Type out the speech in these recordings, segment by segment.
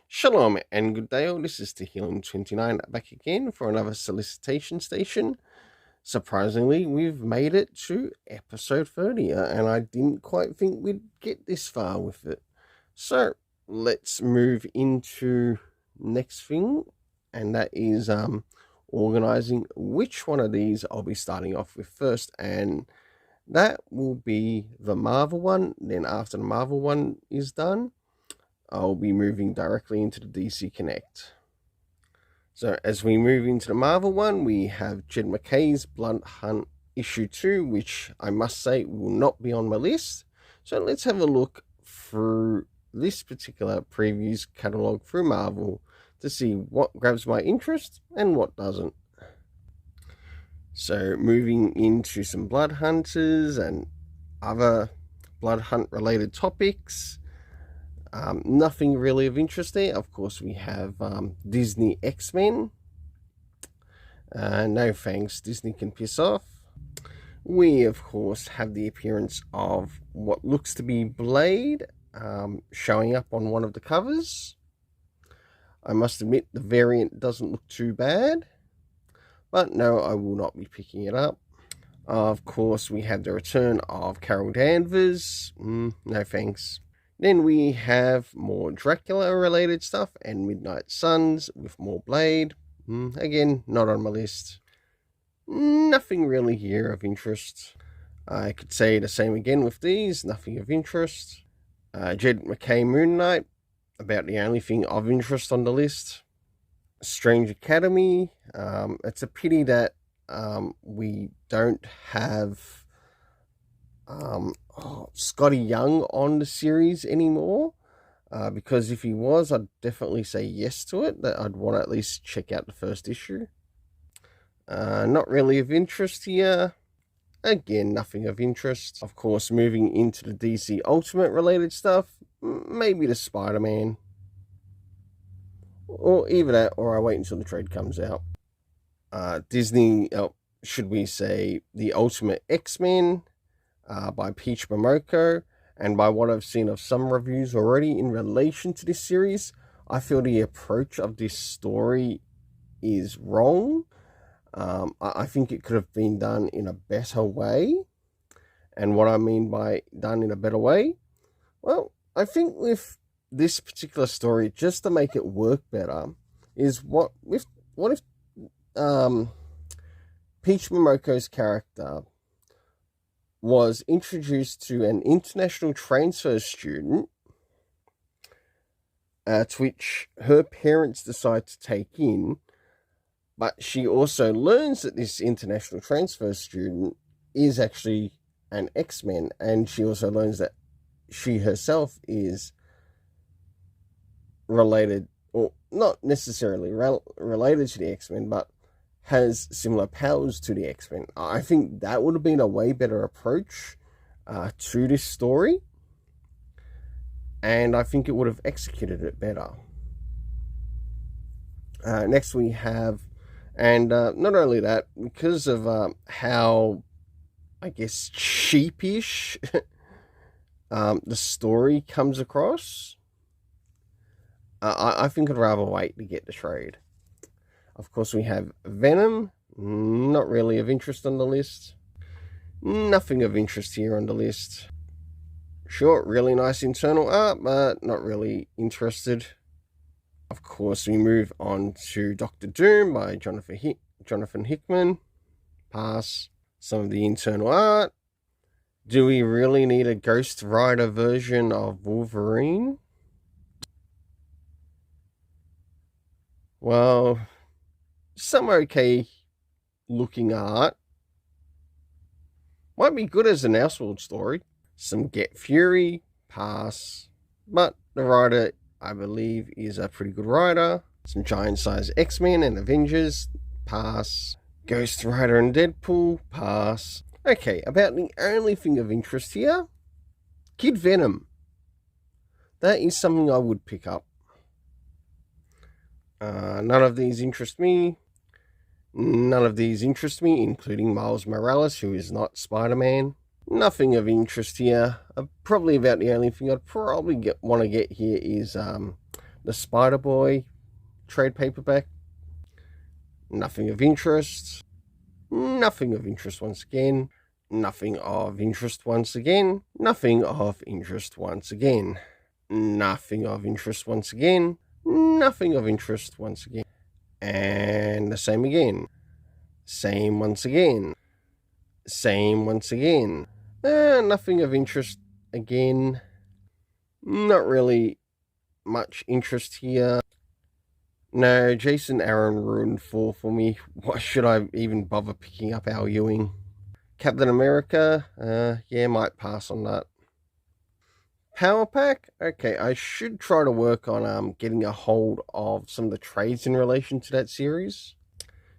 Shalom and good day all. This is Tehillim29 back again for another solicitation station. Surprisingly, we've made it to episode 30 and I didn't quite think we'd get this far with it. So let's move into next thing, and that is organizing which one of these I'll be starting off with first, and that will be the Marvel one. Then after the Marvel one is done, I'll be moving directly into the DC Connect. So as we move into the Marvel one, we have Jed MacKay's Blunt Hunt issue 2, which I must say will not be on my list. So let's have a look through this particular previews catalog through Marvel to see what grabs my interest and what doesn't. So moving into some Blood Hunters and other Blood Hunt related topics. Nothing really of interest there. Of course, we have Disney X-Men. No thanks, Disney can piss off. We, of course, have the appearance of what looks to be Blade showing up on one of the covers. I must admit, the variant doesn't look too bad. But no, I will not be picking it up. Of course, we have the return of Carol Danvers. No thanks. Then we have more Dracula-related stuff and Midnight Suns with more Blade. Again, not on my list. Nothing really here of interest. I could say the same again with these. Nothing of interest. Jed MacKay Moon Knight, about the only thing of interest on the list. Strange Academy. It's a pity that we don't have Scotty Young on the series anymore, because if he was, I'd definitely say yes to it. That I'd want to at least check out the first issue. Not really of interest here. Again, nothing of interest. Of course, moving into the DC Ultimate related stuff, maybe the Spider-Man, or either that, or I wait until the trade comes out. Disney, should we say the Ultimate X-Men, by Peach Momoko, and by what I've seen of some reviews already in relation to this series, I feel the approach of this story is wrong. I think it could have been done in a better way. And what I mean by done in a better way, well, I think with this particular story, just to make it work better, is what if Peach Momoko's character was introduced to an international transfer student, to which her parents decide to take in, but she also learns that this international transfer student is actually an X-Men, and she also learns that she herself is related, or not necessarily related to the X-Men, but has similar powers to the X-Men. I think that would have been a way better approach to this story, and I think it would have executed it better. Next we have, and not only that, because of how, I guess, cheapish the story comes across, I think I'd rather wait to get the trade. Of course, we have Venom, not really of interest on the list. Nothing of interest here on the list. Sure, really nice internal art, but not really interested. Of course, we move on to Doctor Doom by Jonathan Hickman. Pass. Some of the internal art. Do we really need a Ghost Rider version of Wolverine? Well, some okay looking art. Might be good as an Elseworld story. Some Get Fury, pass. But the writer, I believe, is a pretty good writer. Some giant-sized X-Men and Avengers, pass. Ghost Rider and Deadpool, pass. Okay, about the only thing of interest here Kid Venom. That is something I would pick up. None of these interest me. None of these interest me, including Miles Morales, who is not Spider-Man. Nothing of interest here. Probably about the only thing I'd probably want to get here is the Spider-Boy trade paperback. Nothing of interest. Nothing of interest once again. Nothing of interest once again. Nothing of interest once again. Nothing of interest once again. Nothing of interest once again. And the same again. Same once again. Same once again. Nothing of interest again. Not really much interest here. No, Jason Aaron ruined 4 for me. Why should I even bother picking up Al Ewing? Captain America, yeah, might pass on that. Power Pack? Okay, I should try to work on getting a hold of some of the trades in relation to that series.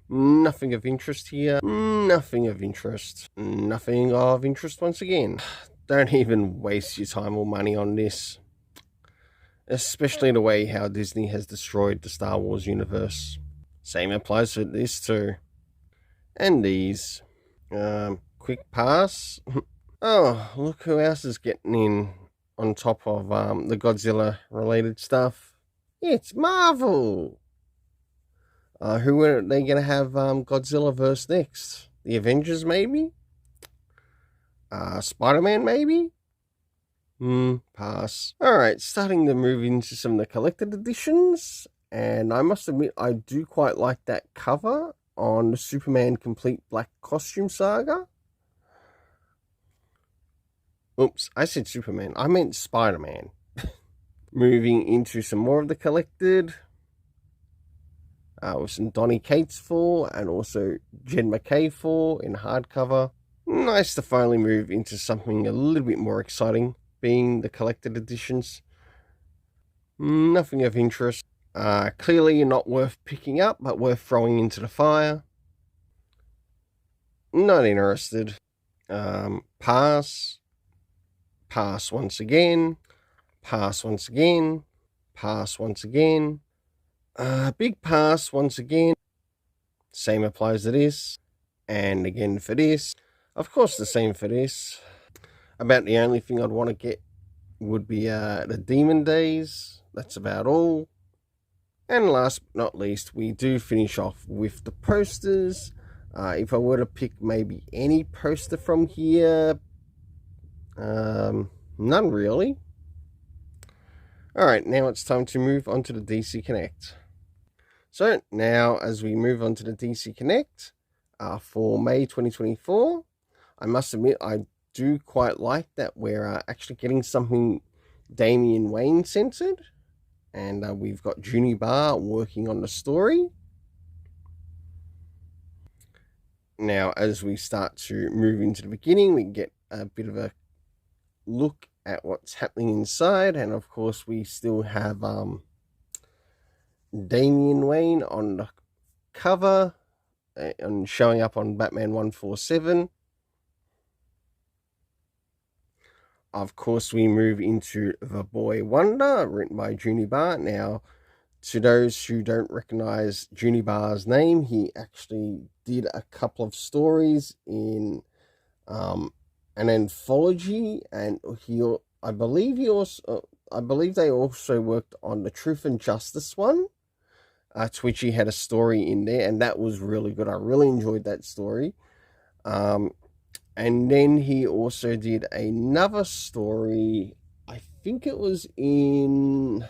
Nothing of interest here. Nothing of interest. Nothing of interest once again. Don't even waste your time or money on this. Especially the way how Disney has destroyed the Star Wars universe. Same applies to this too. And these. Quick pass. Oh, look who else is getting in on top of the Godzilla related stuff. It's Marvel. Who are they going to have Godzilla verse next? The Avengers, maybe? Spider-Man, maybe? Pass. Alright, starting to move into some of the collected editions. And I must admit, I do quite like that cover on the Superman Complete Black Costume Saga. Oops, I said Superman. I meant Spider-Man. Moving into some more of the collected. With some Donny Cates for, and also Jed McKay for in hardcover. Nice to finally move into something a little bit more exciting, being the collected editions. Nothing of interest. Clearly not worth picking up, but worth throwing into the fire. Not interested. Pass. Pass once again. Pass once again. Pass once again. Big pass once again. Same applies to this. And again for this. Of course the same for this. About the only thing I'd want to get would be the Demon Days. That's about all. And last but not least, we do finish off with the posters. If I were to pick maybe any poster from here, none really. Alright, now it's time to move on to the DC Connect. So now as we move on to the DC Connect for May 2024, I must admit I do quite like that we're actually getting something Damian Wayne centered. And we've got Junie Barr working on the story. Now, as we start to move into the beginning, we get a bit of a look at what's happening inside. And of course, we still have Damian Wayne on the cover and showing up on Batman 147. Of course, we move into The Boy Wonder, written by Junie Barr. Now, to those who don't recognize Junie Barr's name, he actually did a couple of stories in an anthology, and I believe they also worked on the Truth and Justice one, to which he had a story in there, and that was really good. I really enjoyed that story. And then he also did another story, I think it was in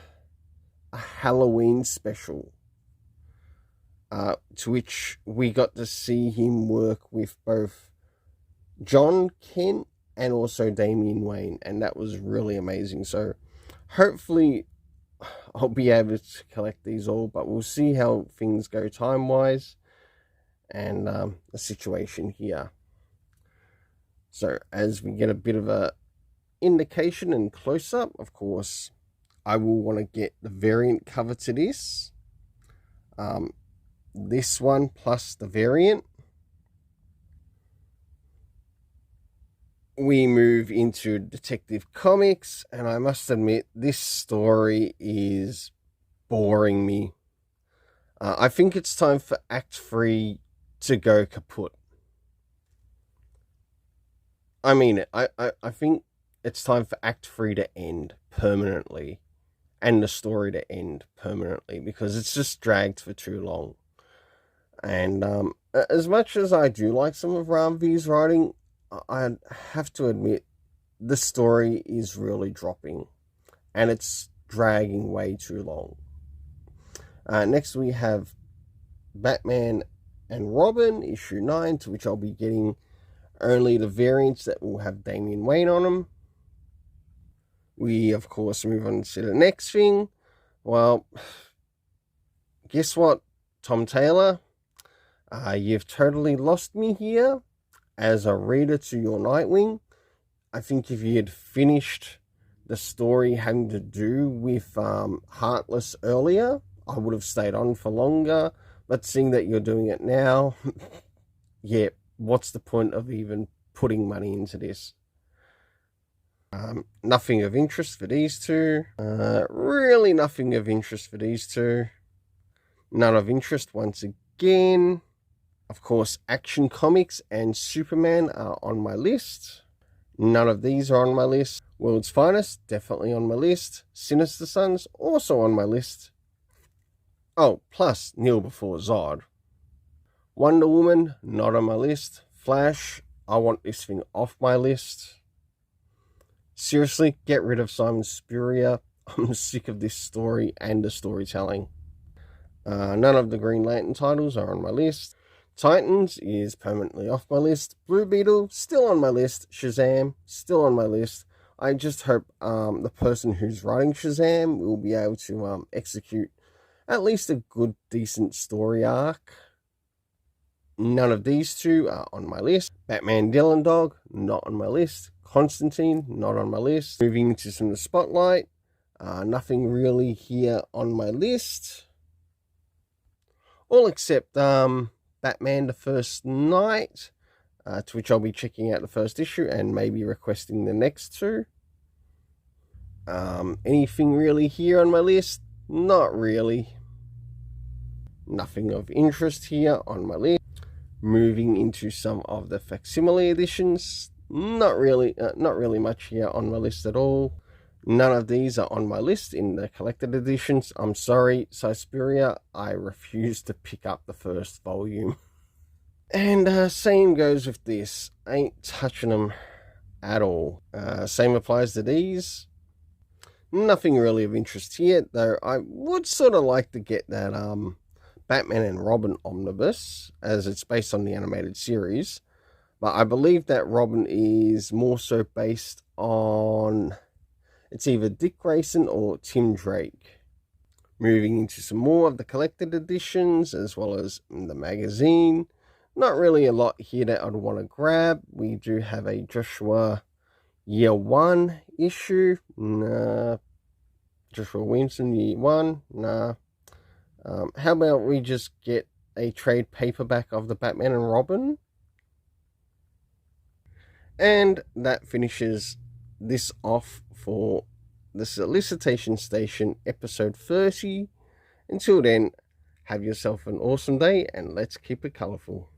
a Halloween special, to which we got to see him work with both John Kent and also Damian Wayne, and that was really amazing. So hopefully I'll be able to collect these all, but we'll see how things go time-wise and the situation here. So as we get a bit of a indication and close-up, of course, I will want to get the variant cover to this. This one plus the variant. we move into Detective Comics, and I must admit, this story is boring me. I think it's time for Act 3 to go kaput. I mean it. I think it's time for Act 3 to end permanently, and the story to end permanently, because it's just dragged for too long. And as much as I do like some of Ramvir's writing, I have to admit the story is really dropping, and it's dragging way too long. Next we have Batman and Robin, issue 9, to which I'll be getting only the variants that will have Damian Wayne on them. We, of course, move on to the next thing. Well, guess what, Tom Taylor? You've totally lost me here as a reader to your Nightwing. I think if you had finished the story having to do with Heartless earlier, I would have stayed on for longer. But seeing that you're doing it now, yeah, what's the point of even putting money into this? Nothing of interest for these two. Really nothing of interest for these two. None of interest once again. Of course, Action Comics and Superman are on my list. None of these are on my list. World's Finest, definitely on my list. Sinister Sons, also on my list. Oh, plus Kneel Before Zod. Wonder Woman, not on my list. Flash, I want this thing off my list. Seriously, get rid of Simon Spurrier. I'm sick of this story and the storytelling. None of the Green Lantern titles are on my list. Titans is permanently off my list. Blue Beetle, still on my list. Shazam, still on my list. I just hope the person who's writing Shazam will be able to execute at least a good, decent story arc. None of these two are on my list. Batman Dylan Dog, not on my list. Constantine, not on my list. Moving into some of the spotlight. Nothing really here on my list. All except Batman the First Night, to which I'll be checking out the first issue and maybe requesting the next two. Anything really here on my list? Not really. Nothing of interest here on my list. Moving into some of the facsimile editions, not really much here on my list at all. None of these are on my list in the collected editions. I'm sorry, Suspiria, I refuse to pick up the first volume. And same goes with this. Ain't touching them at all. Same applies to these. Nothing really of interest here, though I would sort of like to get that Batman and Robin omnibus, as it's based on the animated series. But I believe that Robin is more so based on, it's either Dick Grayson or Tim Drake. Moving into some more of the collected editions, as well as the magazine. Not really a lot here that I'd want to grab. We do have a Joshua Year 1 issue. Nah. Joshua Williamson Year 1. Nah. How about we just get a trade paperback of the Batman and Robin? And that finishes this off for the Solicitation Station episode 30. Until then, have yourself an awesome day and let's keep it colourful.